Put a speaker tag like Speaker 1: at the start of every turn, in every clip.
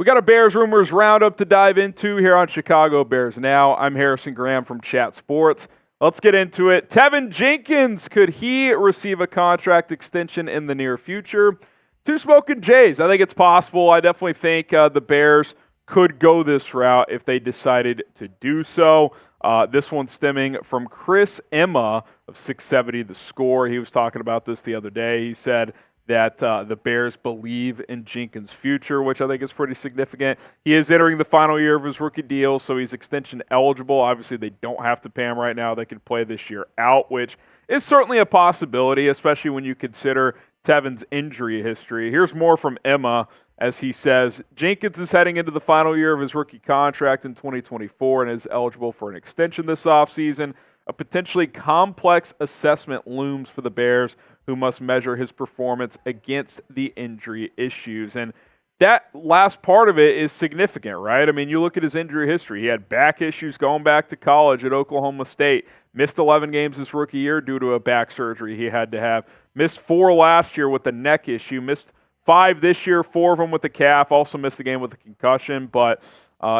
Speaker 1: got a Bears rumors roundup to dive into here on Chicago Bears Now. I'm Harrison Graham from Chat Sports. Let's get into it. Teven Jenkins, could he receive a contract extension in the near future? Two Smoking Jays. I think it's possible. I definitely think the Bears could go this route if they decided to do so. This one stemming from Chris Emma of 670 The Score. He was talking about this the other day. He said that the Bears believe in Jenkins' future, which I think is pretty significant. He is entering the final year of his rookie deal, so he's extension eligible. Obviously, they don't have to pay him right now. They could play this year out, which is certainly a possibility, especially when you consider Tevin's injury history. Here's more from Emma as he says, Jenkins is heading into the final year of his rookie contract in 2024 and is eligible for an extension this offseason. A potentially complex assessment looms for the Bears, who must measure his performance against the injury issues. And that last part of it is significant, right? I mean, you look at his injury history. He had back issues going back to college at Oklahoma State. Missed 11 games his rookie year due to a back surgery he had to have. Missed 4 last year with a neck issue. Missed 5 this year, 4 of them with the calf. Also missed a game with a concussion. But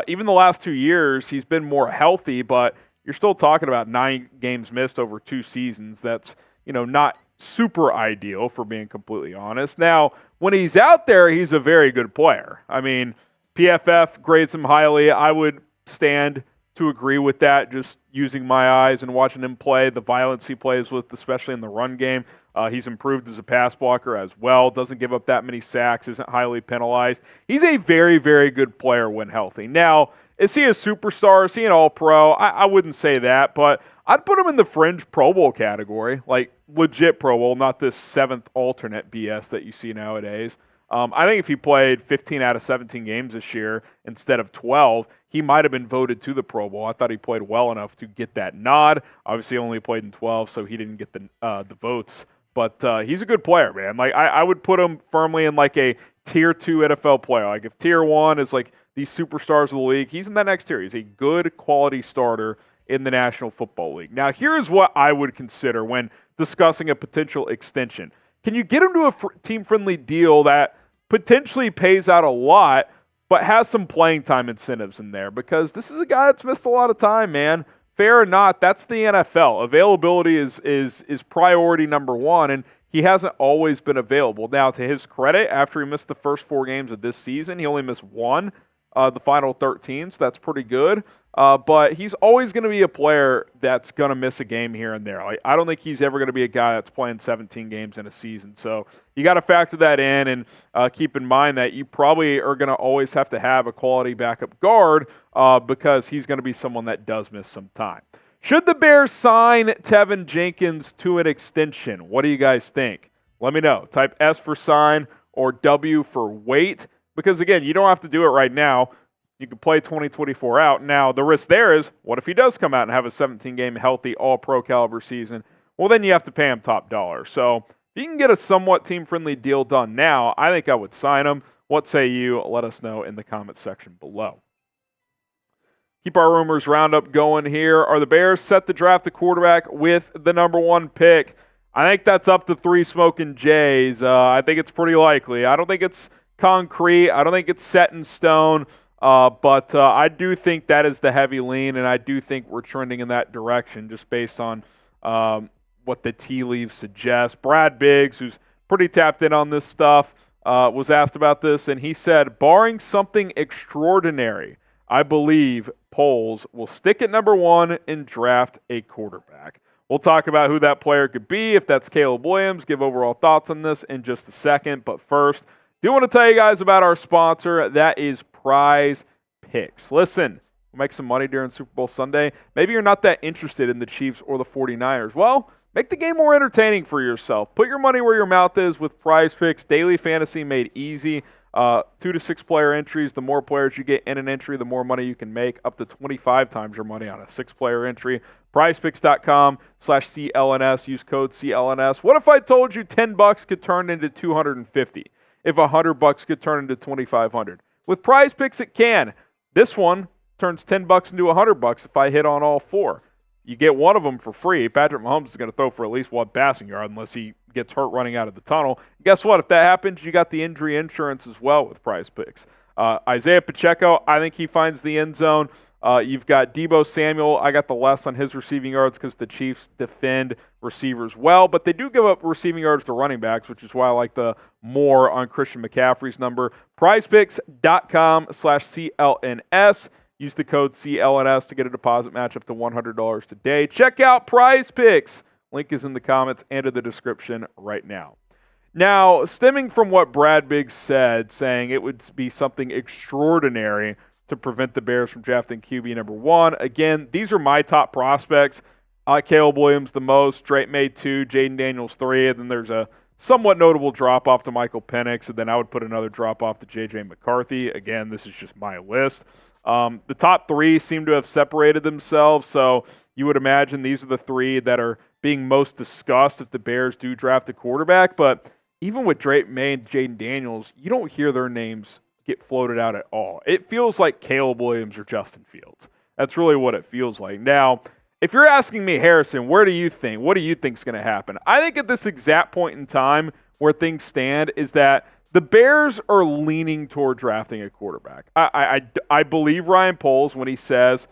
Speaker 1: even the last 2 years, he's been more healthy, but you're still talking about 9 games missed over 2 seasons. That's, not super ideal, for being completely honest. Now, when he's out there, he's a very good player. I mean, PFF grades him highly. I would stand to agree with that, just using my eyes and watching him play, the violence he plays with, especially in the run game. He's improved as a pass blocker as well, doesn't give up that many sacks, isn't highly penalized. He's a very, very good player when healthy. Now, is he a superstar? Is he an all-pro? I wouldn't say that, but I'd put him in the fringe Pro Bowl category, like legit Pro Bowl, not this 7th alternate BS that you see nowadays. I think if he played 15 out of 17 games this year instead of 12, he might have been voted to the Pro Bowl. I thought he played well enough to get that nod. Obviously, he only played in 12, so he didn't get the votes. But he's a good player, man. Like I would put him firmly in like a Tier 2 NFL player. Like if Tier 1 is like these superstars of the league, he's in that next tier. He's a good quality starter in the National Football League. Now, here's what I would consider when discussing a potential extension. Can you get him to a team-friendly deal that potentially pays out a lot, but has some playing time incentives in there? Because this is a guy that's missed a lot of time, man. Fair or not, that's the NFL. Availability is priority number one, and he hasn't always been available. Now, to his credit, after he missed the first 4 games of this season, he only missed 1, the final 13, so that's pretty good. But he's always going to be a player that's going to miss a game here and there. Like, I don't think he's ever going to be a guy that's playing 17 games in a season. So you got to factor that in and keep in mind that you probably are going to always have to have a quality backup guard because he's going to be someone that does miss some time. Should the Bears sign Teven Jenkins to an extension? What do you guys think? Let me know. Type S for sign or W for wait. Because, again, you don't have to do it right now. You can play 2024 out. Now, the risk there is, what if he does come out and have a 17-game healthy all-pro caliber season? Well, then you have to pay him top dollar. So if you can get a somewhat team-friendly deal done now, I think I would sign him. What say you? Let us know in the comments section below. Keep our rumors roundup going here. Are the Bears set to draft a quarterback with the number 1 pick? I think that's up to 3 Smoking Jays. I think it's pretty likely. I don't think it's concrete. I don't think it's set in stone. But I do think that is the heavy lean, and I do think we're trending in that direction just based on what the tea leaves suggest. Brad Biggs, who's pretty tapped in on this stuff, was asked about this, and he said, barring something extraordinary, I believe Poles will stick at number 1 and draft a quarterback. We'll talk about who that player could be, if that's Caleb Williams, give overall thoughts on this in just a second. But first, do want to tell you guys about our sponsor. That is Prize Picks. Listen, we'll make some money during Super Bowl Sunday. Maybe you're not that interested in the Chiefs or the 49ers. Well, make the game more entertaining for yourself. Put your money where your mouth is with Prize Picks. Daily fantasy made easy. 2 to 6 player entries. The more players you get in an entry, the more money you can make. Up to 25 times your money on a 6-player entry. PrizePicks.com/CLNS. Use code CLNS. What if I told you $10 could turn into $250? If $100 could turn into $2,500? With Prize Picks, it can. This one turns $10 into $100 if I hit on all 4. You get one of them for free. Patrick Mahomes is going to throw for at least 1 passing yard unless he gets hurt running out of the tunnel. Guess what? If that happens, you got the injury insurance as well with Prize Picks. Isaiah Pacheco, I think he finds the end zone. You've got Deebo Samuel. I got the less on his receiving yards because the Chiefs defend receivers well, but they do give up receiving yards to running backs, which is why I like the more on Christian McCaffrey's number. PrizePicks.com/CLNS. Use the code CLNS to get a deposit match up to $100 today. Check out Prize Picks. Link is in the comments and in the description right now. Now, stemming from what Brad Biggs said, saying it would be something extraordinary to prevent the Bears from drafting QB number 1. Again, these are my top prospects. I like Caleb Williams the most, Drake May 2, Jaden Daniels 3, and then there's a somewhat notable drop-off to Michael Penix, and then I would put another drop-off to J.J. McCarthy. Again, this is just my list. The top 3 seem to have separated themselves, so you would imagine these are the 3 that are being most discussed if the Bears do draft a quarterback, but even with Drake May and Jaden Daniels, you don't hear their names get floated out at all. It feels like Caleb Williams or Justin Fields. That's really what it feels like. Now, if you're asking me, Harrison, what do you think is going to happen? I think at this exact point in time where things stand is that the Bears are leaning toward drafting a quarterback. I believe Ryan Poles when he says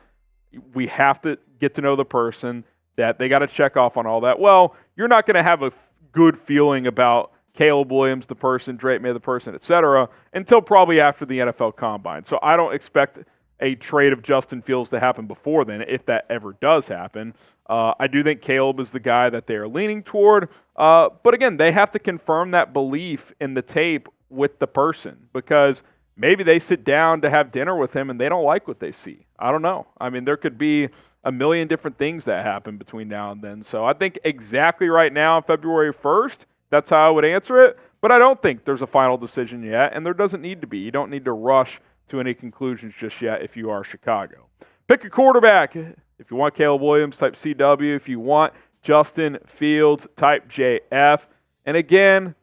Speaker 1: we have to get to know the person, that they got to check off on all that. Well, you're not going to have a good feeling about Caleb Williams, the person, Drake May, the person, etc., until probably after the NFL Combine. So I don't expect a trade of Justin Fields to happen before then, if that ever does happen. I do think Caleb is the guy that they are leaning toward. But again, they have to confirm that belief in the tape with the person, because maybe they sit down to have dinner with him and they don't like what they see. I don't know. I mean, there could be a million different things that happen between now and then. So I think exactly right now, February 1st, that's how I would answer it, but I don't think there's a final decision yet, and there doesn't need to be. You don't need to rush to any conclusions just yet if you are Chicago. Pick a quarterback. If you want Caleb Williams, type CW. If you want Justin Fields, type JF. And again,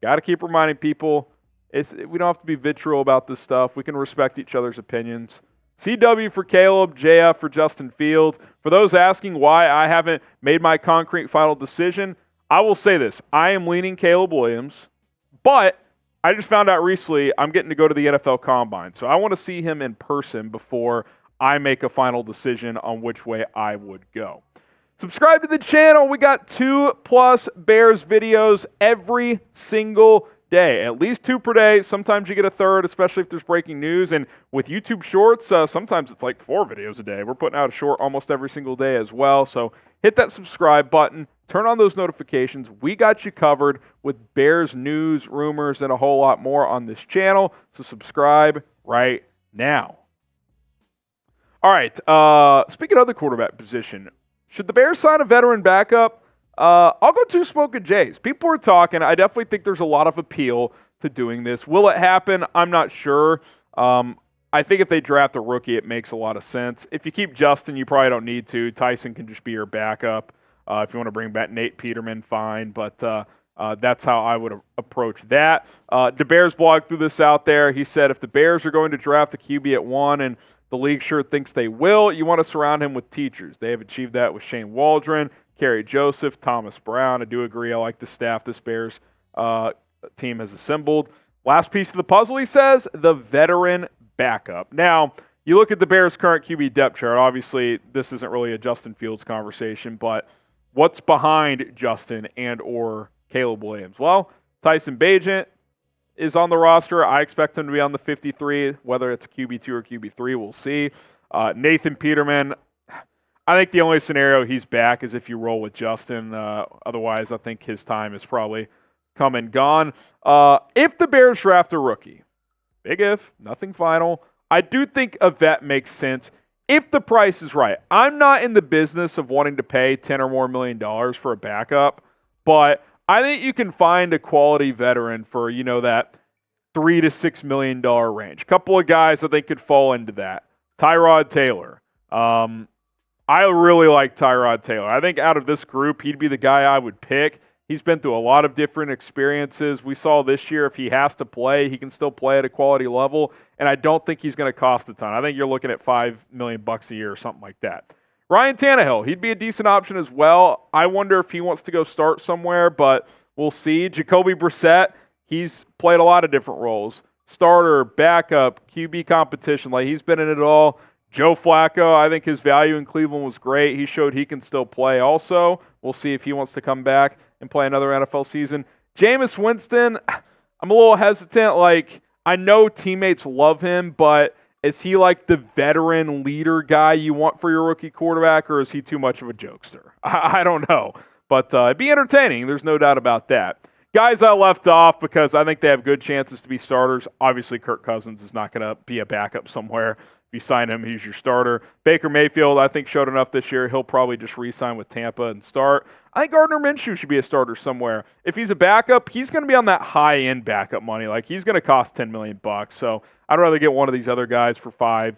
Speaker 1: got to keep reminding people, we don't have to be vitriol about this stuff. We can respect each other's opinions. CW for Caleb, JF for Justin Fields. For those asking why I haven't made my concrete final decision, I will say this. I am leaning Caleb Williams, but I just found out recently I'm getting to go to the NFL Combine. So I want to see him in person before I make a final decision on which way I would go. Subscribe to the channel. We got 2+ Bears videos every single day, at least 2 per day. Sometimes you get a third, especially if there's breaking news. And with YouTube Shorts, sometimes it's like 4 videos a day. We're putting out a short almost every single day as well. So hit that subscribe button. Turn on those notifications. We got you covered with Bears news, rumors, and a whole lot more on this channel. So subscribe right now. All right. Speaking of the quarterback position, should the Bears sign a veteran backup? I'll go 2 Smoking Jays. People are talking. I definitely think there's a lot of appeal to doing this. Will it happen? I'm not sure. I think if they draft a rookie, it makes a lot of sense. If you keep Justin, you probably don't need to. Tyson can just be your backup. If you want to bring back Nate Peterman, fine. But that's how I would approach that. The Bears blog threw this out there. He said, if the Bears are going to draft a QB at 1 and the league sure thinks they will, you want to surround him with teachers. They have achieved that with Shane Waldron, Kerry Joseph, Thomas Brown. I do agree. I like the staff this Bears team has assembled. Last piece of the puzzle, he says, the veteran backup. Now, you look at the Bears' current QB depth chart. Obviously, this isn't really a Justin Fields conversation, but what's behind Justin and or Caleb Williams? Well, Tyson Bagent is on the roster. I expect him to be on the 53. Whether it's QB2 or QB3, we'll see. Nathan Peterman, I think the only scenario he's back is if you roll with Justin. Otherwise, I think his time is probably come and gone. If the Bears draft a rookie, big if, nothing final, I do think a vet makes sense if the price is right. I'm not in the business of wanting to pay $10 or more million for a backup, but I think you can find a quality veteran for, that $3 to $6 million range. A couple of guys I think could fall into that. Tyrod Taylor. I really like Tyrod Taylor. I think out of this group, he'd be the guy I would pick. He's been through a lot of different experiences. We saw this year if he has to play, he can still play at a quality level, and I don't think he's going to cost a ton. I think you're looking at $5 million a year or something like that. Ryan Tannehill, he'd be a decent option as well. I wonder if he wants to go start somewhere, but we'll see. Jacoby Brissett, he's played a lot of different roles. starter, backup, QB competition. Like, he's been in it all. Joe Flacco, I think his value in Cleveland was great. He showed he can still play also. We'll see if he wants to come back and play another NFL season. Jameis Winston, I'm a little hesitant. Like, I know teammates love him, but is he like the veteran leader guy you want for your rookie quarterback, or is he too much of a jokester? I don't know. But it'd be entertaining. There's no doubt about that. Guys I left off because I think they have good chances to be starters. Obviously, Kirk Cousins is not going to be a backup somewhere. If you sign him, he's your starter. Baker Mayfield, I think, showed enough this year. He'll probably just re-sign with Tampa and start. I think Gardner Minshew should be a starter somewhere. If he's a backup, he's going to be on that high-end backup money. Like, he's going to cost $10 million. So I'd rather get one of these other guys for $5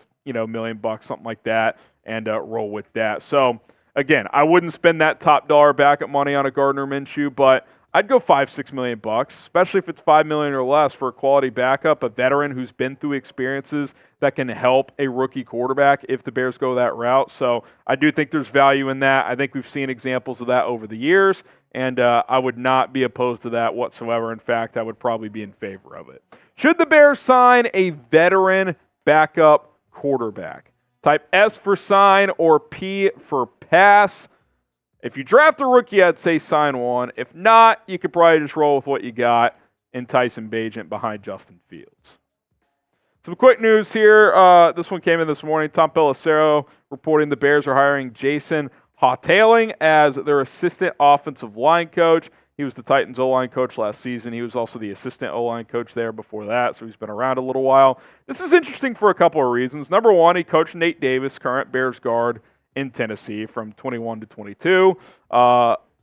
Speaker 1: million, something like that, and roll with that. So, again, I wouldn't spend that top dollar backup money on a Gardner Minshew, but I'd go $5-6 million, especially if it's $5 million or less for a quality backup, a veteran who's been through experiences that can help a rookie quarterback if the Bears go that route. So I do think there's value in that. I think we've seen examples of that over the years, and I would not be opposed to that whatsoever. In fact, I would probably be in favor of it. Should the Bears sign a veteran backup quarterback? Type S for sign or P for pass. If you draft a rookie, I'd say sign one. If not, you could probably just roll with what you got in Tyson Bagent behind Justin Fields. Some quick news here. This one came in this morning. Tom Pelissero reporting the Bears are hiring Jason Houghtaling as their assistant offensive line coach. He was the Titans O-line coach last season. He was also the assistant O-line coach there before that, so he's been around a little while. This is interesting for a couple of reasons. Number one, he coached Nate Davis, current Bears guard, in Tennessee from 21 to 22.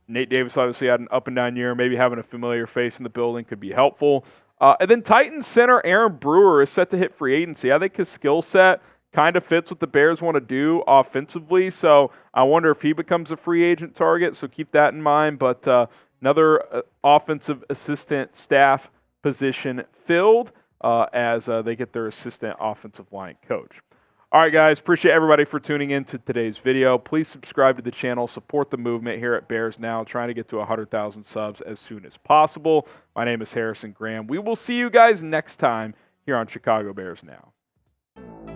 Speaker 1: Nate Davis obviously had an up-and-down year. Maybe having a familiar face in the building could be helpful. And then Titans center Aaron Brewer is set to hit free agency. I think his skill set kind of fits what the Bears want to do offensively, so I wonder if he becomes a free agent target, so keep that in mind. But another offensive assistant staff position filled as they get their assistant offensive line coach. All right, guys, appreciate everybody for tuning in to today's video. Please subscribe to the channel, support the movement here at Bears Now, trying to get to 100,000 subs as soon as possible. My name is Harrison Graham. We will see you guys next time here on Chicago Bears Now.